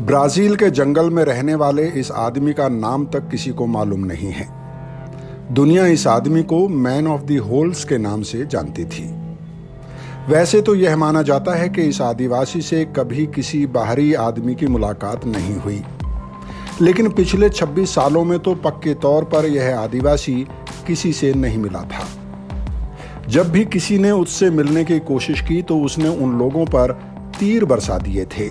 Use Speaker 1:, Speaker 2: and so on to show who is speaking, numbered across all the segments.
Speaker 1: Brazil के जंगल में रहने वाले इस आदमी का नाम तक किसी को मालूम नहीं है। दुनिया इस आदमी को मैन ऑफ द होल्स के नाम से जानती थी। वैसे तो यह माना जाता है कि इस आदिवासी से कभी किसी बाहरी आदमी की मुलाकात नहीं हुई, लेकिन पिछले 26 सालों में तो पक्के तौर पर यह आदिवासी किसी से नहीं मिला था। जब भी किसी ने उससे मिलने की कोशिश की तो उसने उन लोगों पर तीर बरसा दिए थे।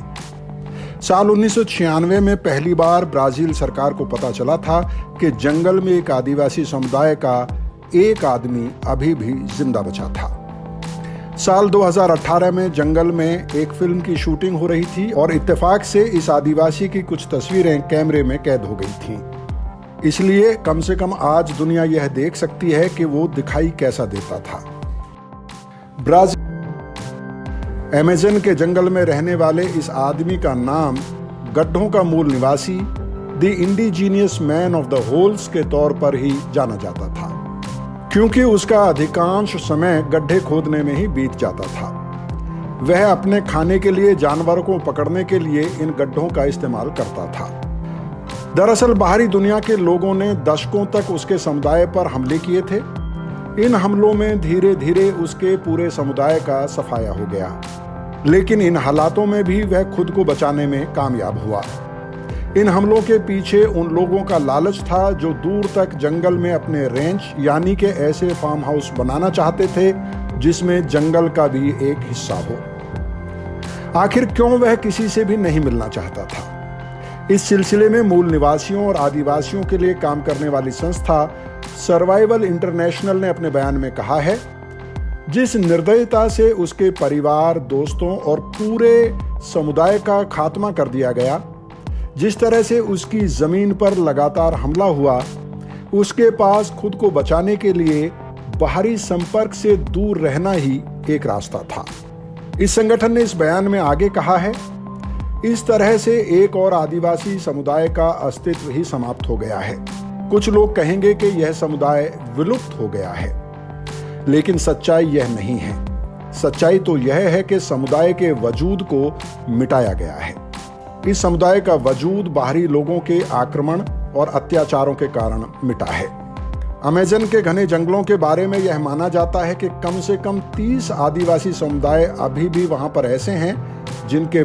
Speaker 1: साल 1996 में पहली बार ब्राजील सरकार को पता चला था कि जंगल में एक आदिवासी समुदाय का एक आदमी अभी भी जिंदा बचा था। साल 2018 में जंगल में एक फिल्म की शूटिंग हो रही थी और इत्तेफाक से इस आदिवासी की कुछ तस्वीरें कैमरे में कैद हो गई थीं। इसलिए कम से कम आज दुनिया यह देख सकती है कि वो दिखाई कैसा देता था। ब्राजील अमेज़न के जंगल में रहने वाले इस आदमी का नाम गड्ढों का मूल निवासी, the indigenous man of the holes के तौर पर ही जाना जाता था, क्योंकि उसका अधिकांश समय गड्ढे खोदने में ही बीत जाता था। वह अपने खाने के लिए जानवरों को पकड़ने के लिए इन गड्ढों का इस्तेमाल करता था। दरअसल बाहरी दुनिया के लोगों ने दशकों तक उसके समुदाय पर हमले किए थे। इन हमलों में धीरे धीरे उसके पूरे समुदाय का सफाया हो गया, लेकिन इन हालातों में भी वह खुद को बचाने में कामयाब हुआ। इन हमलों के पीछे उन लोगों का लालच था जो दूर तक जंगल में अपने रेंच यानी कि ऐसे फार्म हाउस बनाना चाहते थे जिसमें जंगल का भी एक हिस्सा हो। आखिर क्यों वह किसी से भी नहीं मिलना चाहता था? इस सिलसिले में मूल निवासियों और आदिवासियों के लिए काम करने वाली संस्था सर्वाइवल इंटरनेशनल ने अपने बयान में कहा है, जिस निर्दयता से उसके परिवार, दोस्तों और पूरे समुदाय का खात्मा कर दिया गया, जिस तरह से उसकी जमीन पर लगातार हमला हुआ, उसके पास खुद को बचाने के लिए बाहरी संपर्क से दूर रहना ही एक रास्ता था। इस संगठन ने इस बयान में आगे कहा है, इस तरह से एक और आदिवासी समुदाय का अस्तित्व ही समाप्त हो गया है। कुछ लोग कहेंगे कि यह समुदाय विलुप्त हो गया है, लेकिन सच्चाई यह नहीं है। सच्चाई तो यह है कि समुदाय के वजूद को मिटाया गया है। इस समुदाय का वजूद बाहरी लोगों के आक्रमण और अत्याचारों के कारण मिटा है। अमेज़न के घने जंगलों के बारे में यह माना जाता है कि कम से कम 30 आदिवासी समुदाय अभी भी वहां पर ऐसे हैं जिनके